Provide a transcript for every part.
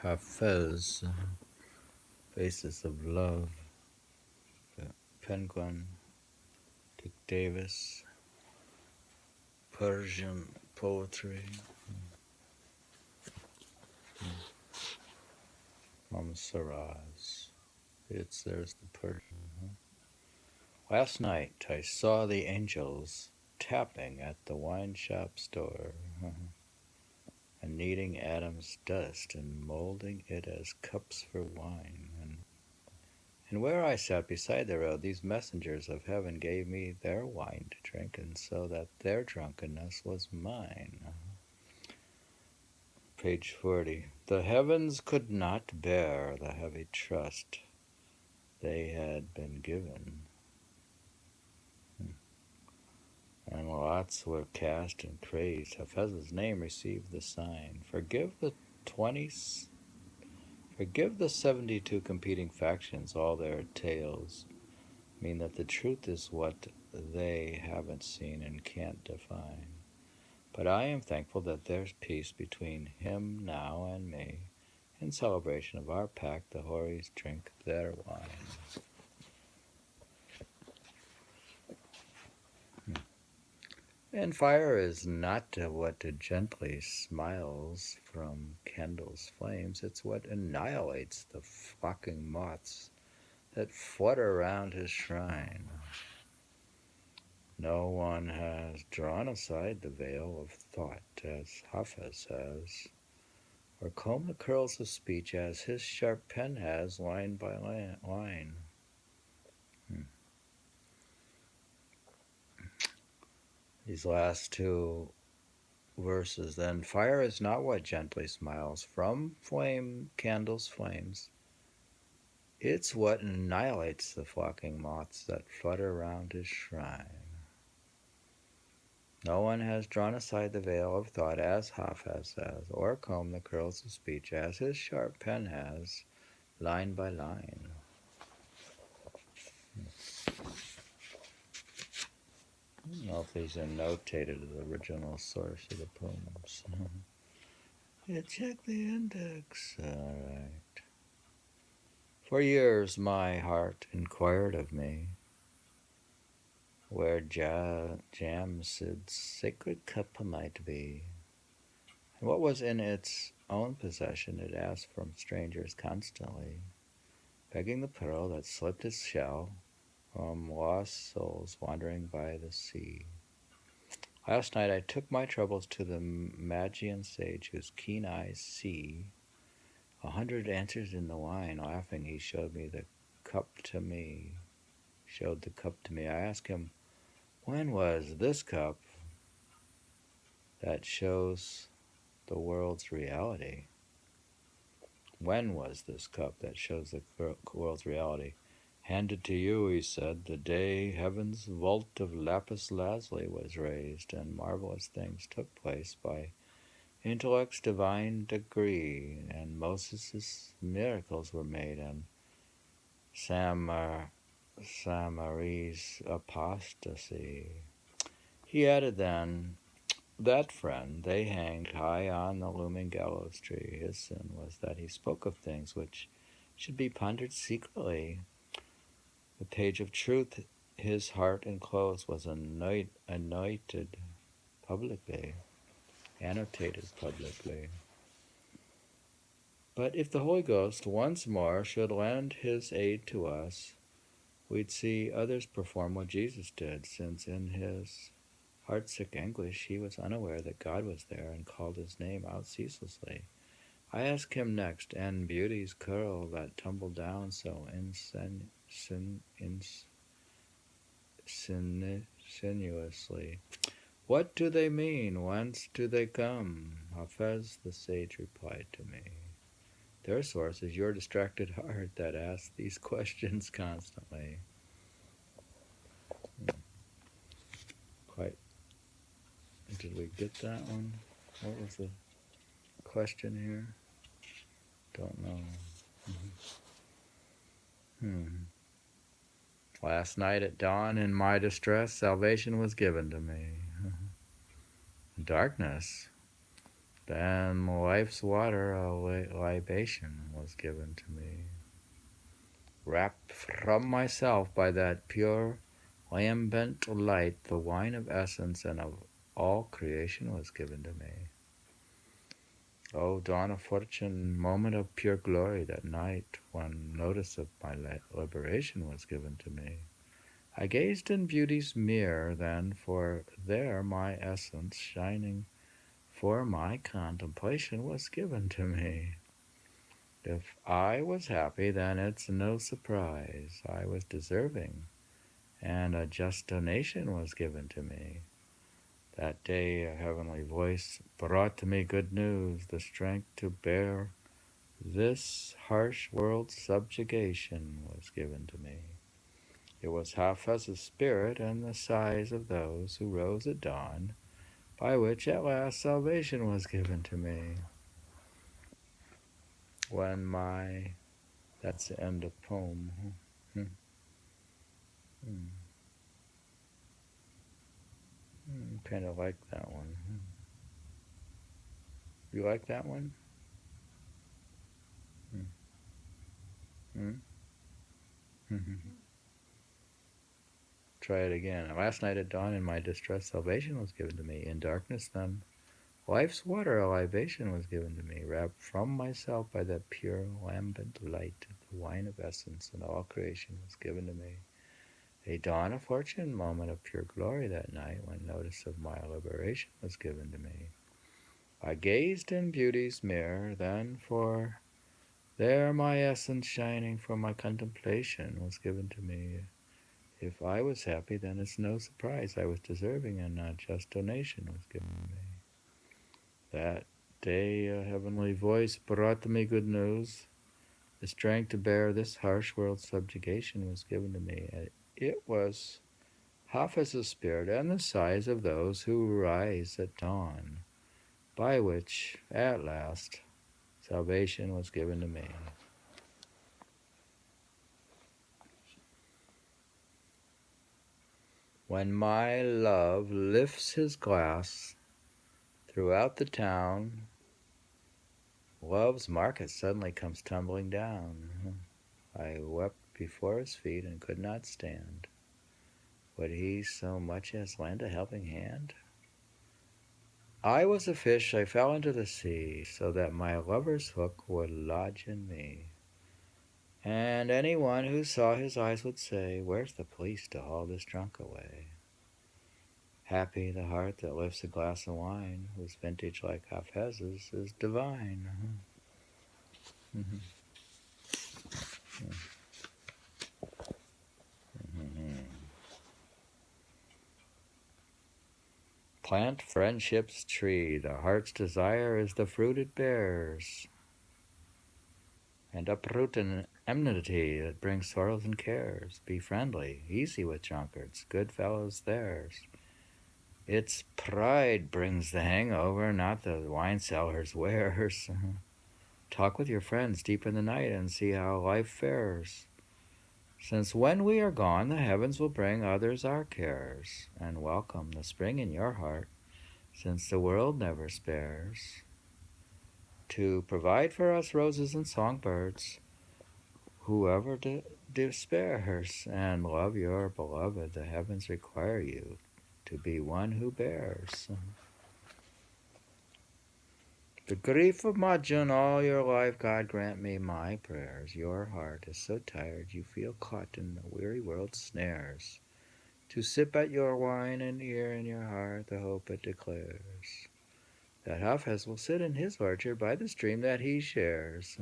Hafez Faces of Love, Penguin, Dick Davis, Persian poetry from Shiraz. There's the Persian. Last night I saw the angels tapping at the wine shop door and kneading Adam's dust and molding it as cups for wine. And where I sat beside the road, these messengers of heaven gave me their wine to drink, and so that their drunkenness was mine. Page 40. The heavens could not bear the heavy trust they had been given, and lots were cast and crazed. Hafez's name received the sign. Forgive the 72 competing factions. All their tales mean that the truth is what they haven't seen and can't define. But I am thankful that there's peace between him now and me. In celebration of our pact, the Horis drink their wine. And fire is not what gently smiles from candles' flames. It's what annihilates the flocking moths that flutter around his shrine. No one has drawn aside the veil of thought, as Hafez has, or combed the curls of speech, as his sharp pen has, line by line. These last two verses then. Fire is not what gently smiles from candles' flames. It's what annihilates the flocking moths that flutter around his shrine. No one has drawn aside the veil of thought, as Hafez has, or combed the curls of speech, as his sharp pen has, line by line. I don't know if these are notated as the original source of the poems. Yeah, check the index. All right. For years my heart inquired of me where Jamsid's sacred cup might be, and what was in its own possession. It asked from strangers constantly, begging the pearl that slipped its shell from lost souls wandering by the sea. Last night I took my troubles to the Magian sage, whose keen eyes see 100 answers in the wine. Laughing, he showed the cup to me. I asked him, when was this cup that shows the world's reality? When was this cup that shows the world's reality? Handed to you, he said, the day heaven's vault of lapis lazuli was raised, and marvelous things took place by intellect's divine degree, and Moses' miracles were made, and Samari's apostasy. He added then, that friend they hanged high on the looming gallows tree. His sin was that he spoke of things which should be pondered secretly. The page of truth his heart enclosed was annotated publicly. But if the Holy Ghost once more should lend his aid to us, we'd see others perform what Jesus did, since in his heartsick anguish he was unaware that God was there and called his name out ceaselessly. I asked him next, and beauty's curl that tumbled down so sinuously, what do they mean? Whence do they come? Hafez the sage replied to me, their source is your distracted heart that asks these questions constantly. Quite. Did we get that one? What was the question here? Don't know. Last night at dawn, in my distress, salvation was given to me. Darkness. Then life's water, a libation, was given to me. Wrapped from myself by that pure, lambent light, the wine of essence and of all creation was given to me. O dawn of fortune, moment of pure glory, that night when notice of my liberation was given to me. I gazed in beauty's mirror then, for there my essence shining for my contemplation was given to me. If I was happy, then it's no surprise I was deserving, and a just donation was given to me. That day a heavenly voice brought to me good news, the strength to bear this harsh world's subjugation was given to me. It was Hafez's spirit and the sighs of those who rose at dawn, by which at last salvation was given to me. That's the end of poem. Kind of like that one. You like that one? Try it again. Last night at dawn in my distress salvation was given to me. In darkness then life's water, a libation, was given to me, wrapped from myself by that pure lambent light. The wine of essence and all creation was given to me. A dawn of fortune, moment of pure glory that night, when notice of my liberation was given to me. I gazed in beauty's mirror then, for there my essence shining for my contemplation was given to me. If I was happy, then it's no surprise I was deserving, and not just donation was given to me. That day a heavenly voice brought to me good news. The strength to bear this harsh world's subjugation was given to me. It was Hafez's spirit and the sighs of those who rise at dawn, by which, at last, salvation was given to me. When my love lifts his glass throughout the town, love's market suddenly comes tumbling down. I wept before his feet and could not stand. Would he so much as lend a helping hand? I was a fish, I fell into the sea, so that my lover's hook would lodge in me. And anyone who saw his eyes would say, where's the police to haul this drunk away? Happy the heart that lifts a glass of wine, whose vintage like Hafez's is divine. Plant friendship's tree, the heart's desire is the fruit it bears. And uproot an enmity that brings sorrows and cares. Be friendly, easy with drunkards, good fellows theirs. Its pride brings the hangover, not the wine seller's wares. Talk with your friends deep in the night and see how life fares. Since when we are gone, the heavens will bring others our cares, and welcome the spring in your heart, since the world never spares. To provide for us roses and songbirds, whoever despairs, and love your beloved, the heavens require you to be one who bears. The grief of Majun all your life, God grant me my prayers. Your heart is so tired you feel caught in the weary world's snares. To sip at your wine and hear in your heart the hope it declares, that Hafez will sit in his orchard by the stream that he shares,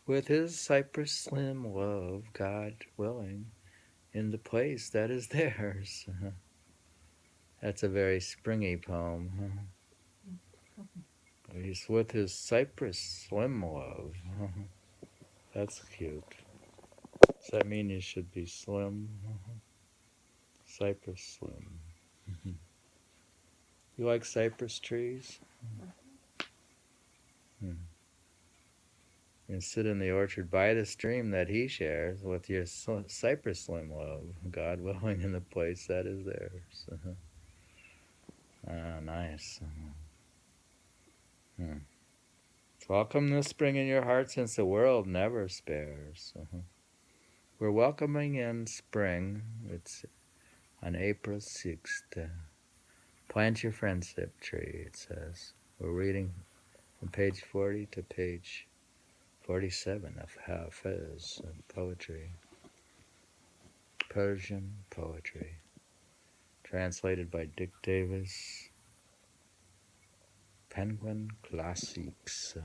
with his cypress slim love, God willing, in the place that is theirs. That's a very springy poem. He's with his cypress slim love. That's cute. Does that mean you should be slim? Cypress slim. You like cypress trees? You sit in the orchard by the stream that he shares with your cypress slim love, God willing, in the place that is theirs. Ah, nice. Welcome the spring in your heart since the world never spares. We're welcoming in spring. It's on April 6th. Plant your friendship tree, it says. We're reading from page 40 to page 47 of Hafez poetry. Persian poetry. Translated by Dick Davis. Penguin Classics.